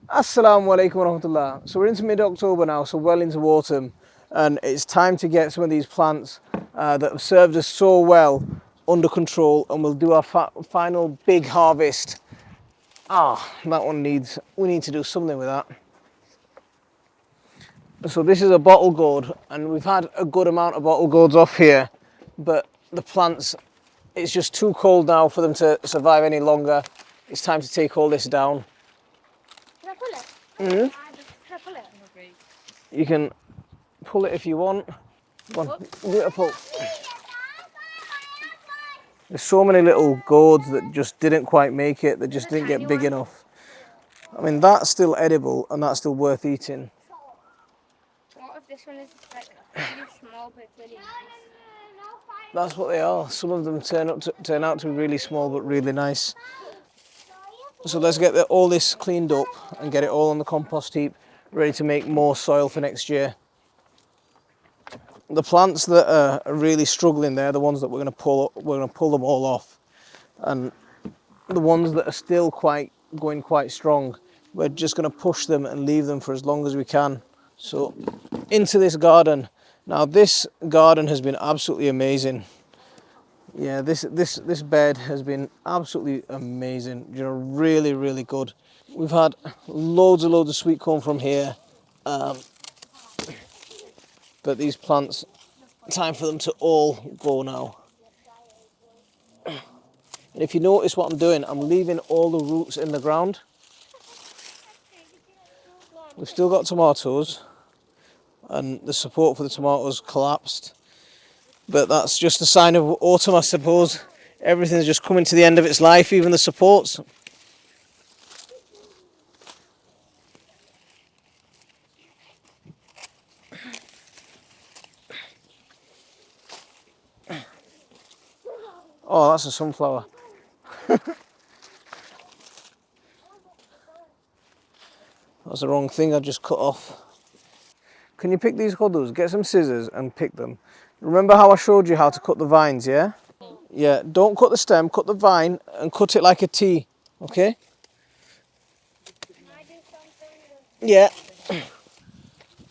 Assalamu alaikum warahmatullah. So we're into mid-October now, so well into autumn, and it's time to get some of these plants that have served us so well under control, and we'll do our final big harvest. That one we need to do something with that. So this is a bottle gourd, and we've had a good amount of bottle gourds off here, but the plants, it's just too cold now for them to survive any longer. It's time to take all this down. Can I pull it? Mm-hmm. Can I pull it? You can pull it if you want. Beautiful. There's so many little gourds that just didn't quite make it, that just didn't get big enough. I mean, that's still edible and that's still worth eating. What if this one is like really small but really nice? That's what they are. Some of them turn out to be really small but really nice. So let's get all this cleaned up and get it all on the compost heap, ready to make more soil for next year. The plants that are really struggling, they're the ones that we're going to pull them all off, and the ones that are still going quite strong, we're just going to push them and leave them for as long as we can. So into this garden. Now this garden has been absolutely amazing. Yeah, this bed has been absolutely amazing. You know, really good. We've had loads of sweet corn from here, but these plants, time for them to all go now. And if you notice what I'm doing, I'm leaving all the roots in the ground. We've still got tomatoes, and the support for the tomatoes collapsed. But that's just a sign of autumn, I suppose. Everything's just coming to the end of its life, even the supports. Oh, that's a sunflower. That's the wrong thing I just cut off. Can you pick these hodus? Get some scissors and pick them. Remember how I showed you how to cut the vines, yeah? Yeah, don't cut the stem, cut the vine and cut it like a T, okay? Yeah.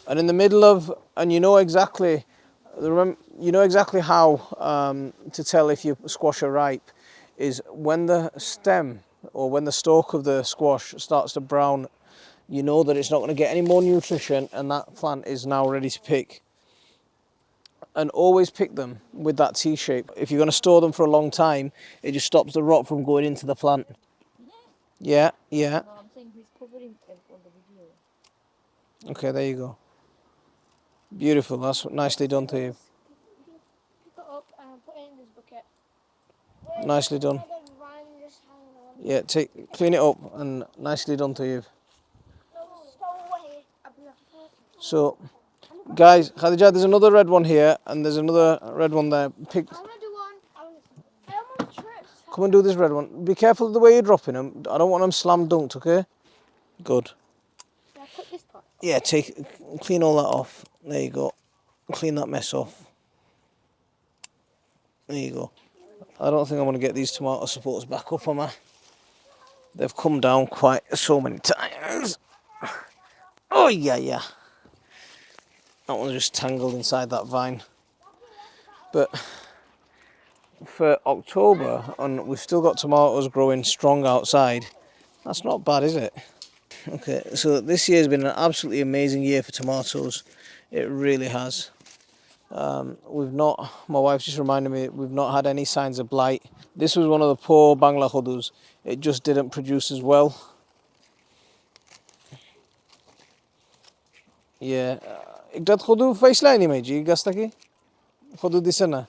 And in the middle of, and you know exactly how to tell if your squash are ripe, is when the stem or when the stalk of the squash starts to brown, you know that it's not going to get any more nutrition and that plant is now ready to pick. And always pick them with that T shape. If you're going to store them for a long time, it just stops the rot from going into the plant. Yeah. No, I'm saying he's covering it on the video. Okay, there you go. Beautiful, that's nicely done to you. Pick it up and put it in this bucket. Nicely done. Yeah, clean it up and nicely done to you. So, guys, Khadija, there's another red one here and there's another red one there. I want to do one. I want to try. Come and do this red one. Be careful of the way you're dropping them. I don't want them slam dunked, okay? Good. Should I cut this part? Yeah, clean all that off. There you go. Clean that mess off. There you go. I don't think I'm going to get these tomato supports back up, am I? They've come down quite so many times. Oh, yeah. That one's just tangled inside that vine. But for October, and we've still got tomatoes growing strong outside, that's not bad, is it? Okay, so this year has been an absolutely amazing year for tomatoes. It really has. My wife just reminded me, we've not had any signs of blight. This was one of the poor Bangla hodus. It just didn't produce as well. Yeah. Ikdat hodu faislayni mai ji gastaki? Hodu disana.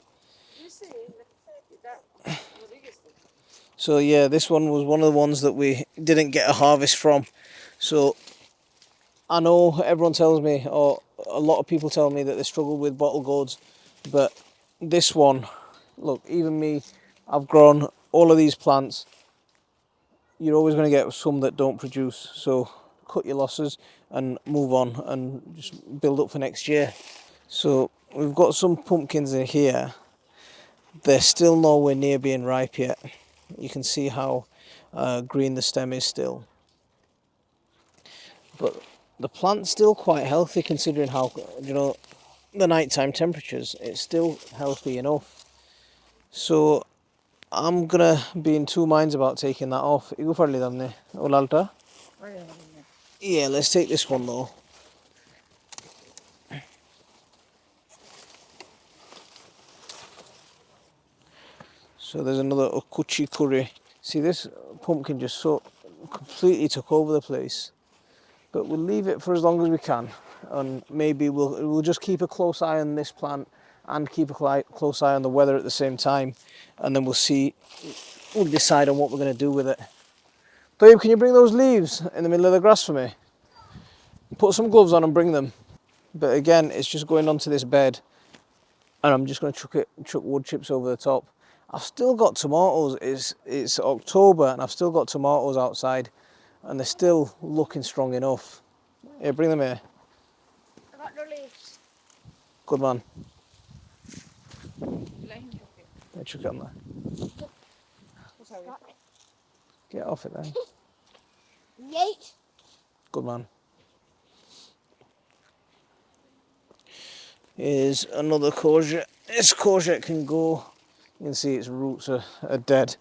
So yeah, this one was one of the ones that we didn't get a harvest from. So I know everyone tells me, or a lot of people tell me that they struggle with bottle gourds, but this one, look, even me, I've grown all of these plants. You're always going to get some that don't produce, so cut your losses and move on and just build up for next year. So we've got some pumpkins in here. They're still nowhere near being ripe yet. You can see how green the stem is still. but the plant's still quite healthy considering how, you know, the nighttime temperatures. It's still healthy enough. So I'm gonna be in two minds about taking that off. Igu farli damne. Olalta. Yeah, let's take this one though. So there's another okuchi curry. See, this pumpkin just so completely took over the place. But we'll leave it for as long as we can, and maybe we'll just keep a close eye on this plant and keep a close eye on the weather at the same time, and then we'll decide on what we're going to do with it. Babe, can you bring those leaves in the middle of the grass for me? Put some gloves on and bring them. But again, it's just going onto this bed, and I'm just going to chuck wood chips over the top. I've still got tomatoes. It's October and I've still got tomatoes outside, and they're still looking strong enough. Here, bring them here. I got the leaves. Good man. Let him chuck it. Yeah, chuck it on there. Get off it then. Yeet. Good man. Here's another courgette. This courgette can go. You can see its roots are dead.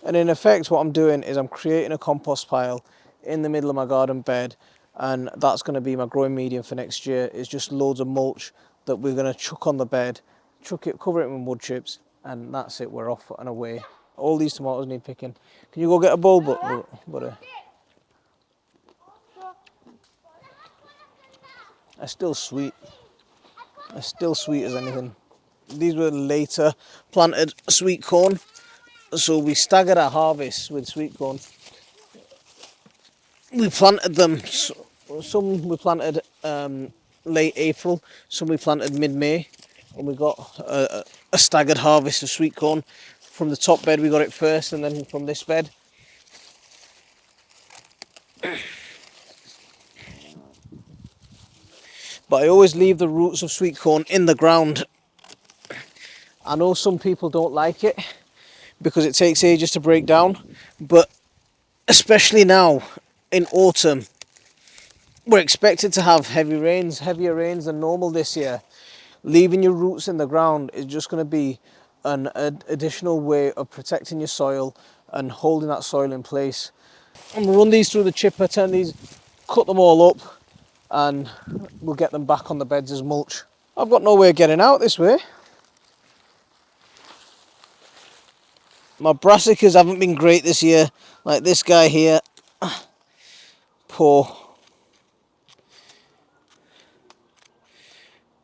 And in effect, what I'm doing is I'm creating a compost pile in the middle of my garden bed, and that's going to be my growing medium for next year. It's just loads of mulch that we're going to chuck on the bed, cover it with wood chips, and that's it. We're off and away. All these tomatoes need picking. Can you go get a bowl, buddy? They're still sweet. They're still sweet as anything. These were later planted sweet corn, so we staggered our harvest with sweet corn. We planted them, some we planted late April, some we planted mid-May, and we got a staggered harvest of sweet corn. From the top bed we got it first, and then from this bed. But I always leave the roots of sweet corn in the ground. I know some people don't like it because it takes ages to break down, but especially now in autumn, we're expected to have heavier rains than normal this year. Leaving your roots in the ground is just going to be an additional way of protecting your soil and holding that soil in place. I'm going to run these through the chipper, cut them all up, and we'll get them back on the beds as mulch. I've got no way of getting out this way. My brassicas haven't been great this year, like this guy here. Poor.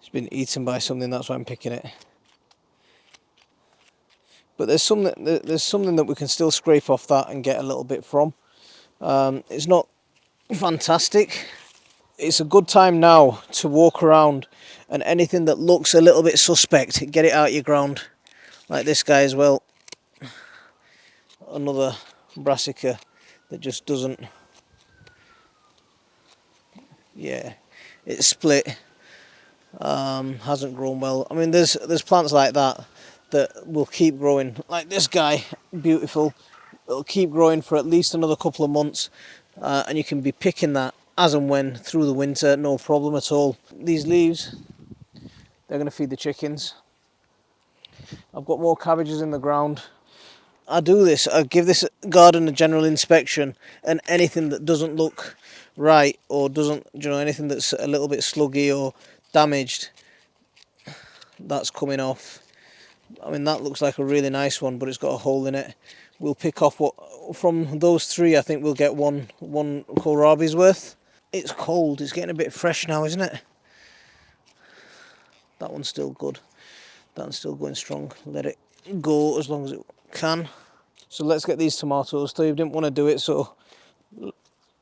It's been eaten by something, that's why I'm picking it. But there's something that we can still scrape off that and get a little bit from. It's not fantastic. It's a good time now to walk around, and anything that looks a little bit suspect, get it out your ground. Like this guy as well. Another brassica that just doesn't. Yeah, it's split. Hasn't grown well. I mean, there's plants like that will keep growing. Like this guy, beautiful. It'll keep growing for at least another couple of months, and you can be picking that as and when through the winter, no problem at all. These leaves, they're going to feed the chickens. I've got more cabbages in the ground. I give this garden a general inspection, and anything that doesn't look right or doesn't, anything that's a little bit sluggy or damaged, that's coming off. I mean, that looks like a really nice one, but it's got a hole in it. We'll pick off from those three. I think we'll get one kohlrabi's worth. It's cold. It's getting a bit fresh now, isn't it? That one's still good. That one's still going strong. Let it go as long as it can. So let's get these tomatoes. Steve didn't want to do it, so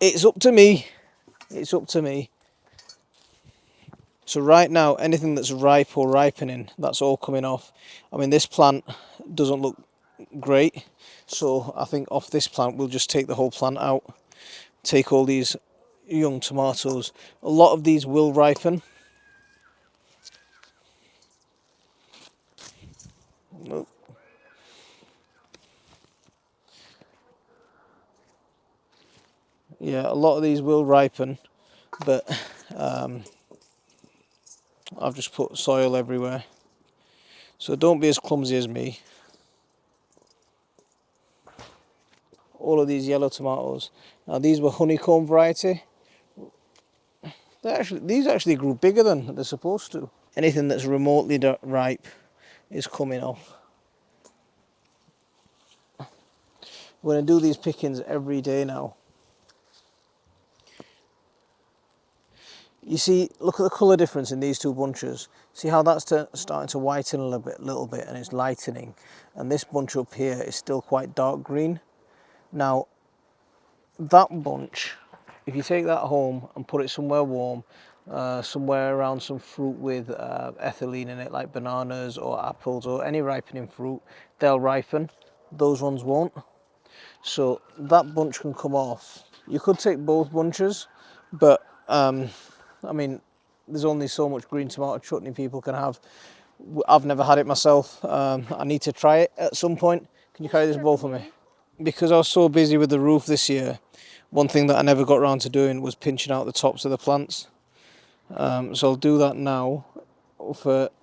it's up to me. It's up to me. So right now, anything that's ripe or ripening, that's all coming off. I mean, this plant doesn't look great, so I think off this plant we'll just take the whole plant out. Take all these young tomatoes. A lot of these will ripen. Nope. Yeah, a lot of these will ripen, but I've just put soil everywhere. So don't be as clumsy as me. All of these yellow tomatoes. Now these were honeycomb variety. These actually grew bigger than they're supposed to. Anything that's remotely ripe is coming off. We're going to do these pickings every day now. You see, look at the colour difference in these two bunches. See how that's starting to whiten a little bit, and it's lightening. And this bunch up here is still quite dark green. Now, that bunch, if you take that home and put it somewhere warm, somewhere around some fruit with ethylene in it, like bananas or apples or any ripening fruit, they'll ripen. Those ones won't. So that bunch can come off. You could take both bunches, but I mean, there's only so much green tomato chutney people can have. I've never had it myself. I need to try it at some point. Can you carry this bowl for me? Because I was so busy with the roof this year, one thing that I never got around to doing was pinching out the tops of the plants. So I'll do that now,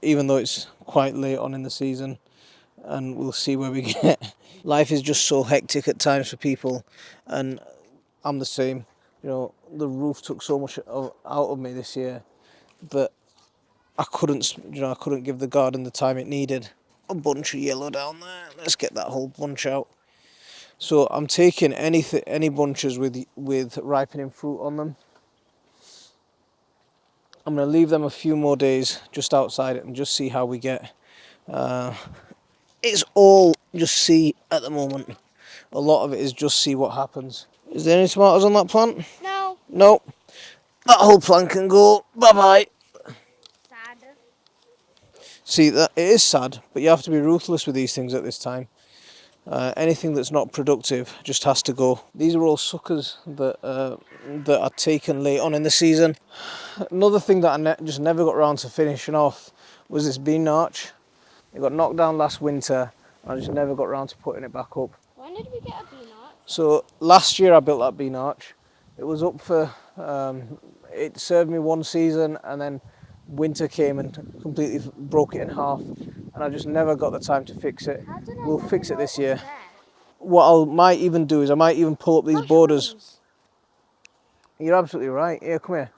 even though it's quite late on in the season, and we'll see where we get. Life is just so hectic at times for people, and I'm the same. You know, the roof took so much out of me this year that I couldn't give the garden the time it needed. A bunch of yellow down there. Let's get that whole bunch out. So I'm taking any bunches with ripening fruit on them. I'm going to leave them a few more days just outside it and just see how we get. It's all just see at the moment. A lot of it is just see what happens. Is there any tomatoes on that plant? No. No. That whole plant can go. Bye-bye. Sad. See, that it is sad, but you have to be ruthless with these things at this time. Anything that's not productive just has to go. These are all suckers that are taken late on in the season. Another thing that I just never got around to finishing off was this bean arch. It got knocked down last winter, and I just never got around to putting it back up. When did we get a bean arch? So last year I built that bean arch. It was up for, it served me one season, and then winter came and completely broke it in half, and I just never got the time to fix it. We'll fix it this year. What I might even do is I might even pull up these borders. You're absolutely right. Here, come here.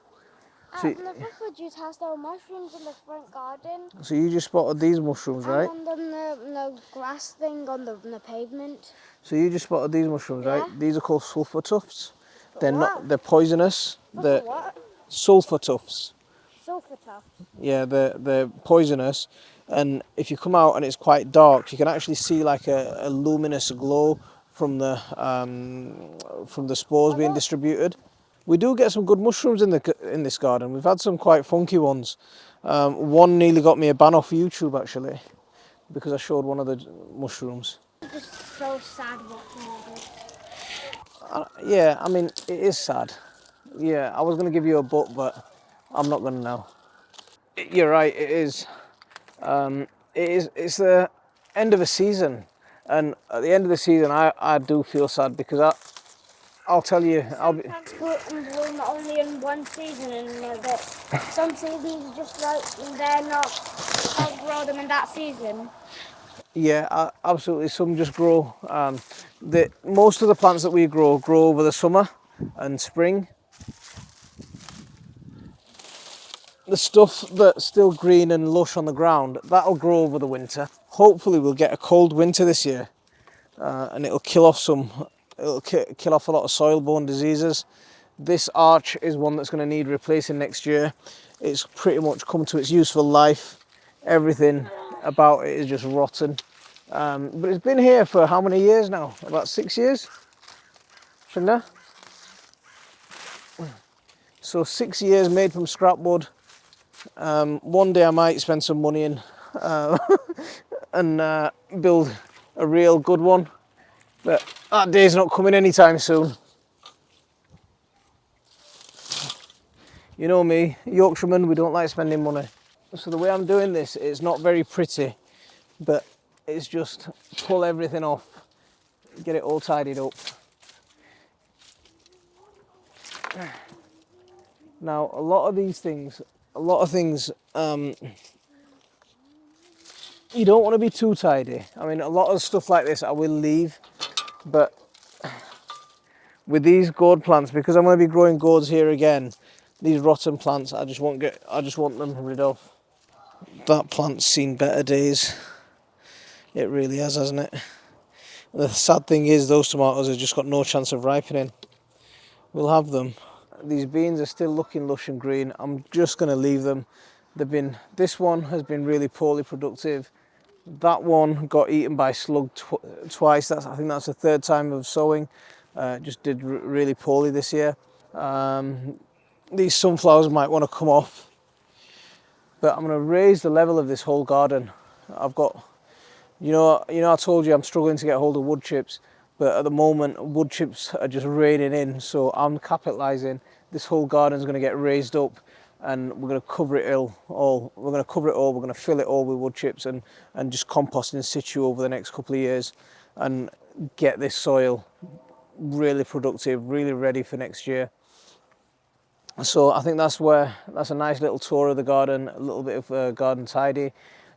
At Liverpool has no mushrooms in the front garden. So you just spotted these mushrooms, right? And on the grass thing on the pavement. So you just spotted these mushrooms, Yeah. right? These are called sulfur tufts. They're poisonous. They're What? sulfur tufts. Sulfur Tops. Yeah, they're poisonous, and if you come out and it's quite dark, you can actually see like a luminous glow from the spores being distributed. We do get some good mushrooms in this garden. We've had some quite funky ones. One nearly got me a ban off YouTube actually, because I showed one of the mushrooms. It's just so sad watching all this. Yeah, I mean it is sad. Yeah, I was going to give you a butt, but I'm not going to now. You're right, it is. It's the end of a season, and at the end of the season I do feel sad because I'll tell you, Plants bloom only in one season, and that some seasons just like they're not, can't grow them in that season. yeah, absolutely. Some just grow. Most of the plants that we grow over the summer and spring. The stuff that's still green and lush on the ground, that'll grow over the winter. Hopefully we'll get a cold winter this year, and it'll kill off a lot of soil-borne diseases. This arch is one that's going to need replacing next year. It's pretty much come to its useful life. Everything about it is just rotten. But it's been here for how many years now? About 6 years? Shinda? So 6 years made from scrap wood. One day I might spend some money in and build a real good one, but that day's not coming anytime soon. You know me, Yorkshiremen, we don't like spending money. So the way I'm doing this, it's not very pretty, but it's just pull everything off, get it all tidied up. Now, a lot of things, you don't want to be too tidy. I mean, a lot of stuff like this I will leave, but with these gourd plants, because I'm going to be growing gourds here again, these rotten plants, I just want them rid of. That plant's seen better days. It really has, hasn't it? The sad thing is those tomatoes have just got no chance of ripening. We'll have them. These beans are still looking lush and green. I'm just going to leave them. This one has been really poorly productive. That one got eaten by slug twice. I think that's the third time of sowing. Just did really poorly this year. These sunflowers might want to come off, but I'm going to raise the level of this whole garden. I've got, I told you I'm struggling to get hold of wood chips, but at the moment wood chips are just raining in, so I'm capitalising. This whole garden is going to get raised up, and we're going to cover it all. We're going to fill it all with wood chips and just compost in situ over the next couple of years, and get this soil really productive, really ready for next year. So I think that's a nice little tour of the garden, a little bit of garden tidy.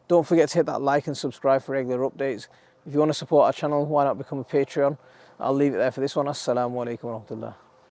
Don't forget to hit that like and subscribe for regular updates. If you want to support our channel, why not become a Patreon? I'll leave it there for this one. Assalamu alaikum wa rahmatullah.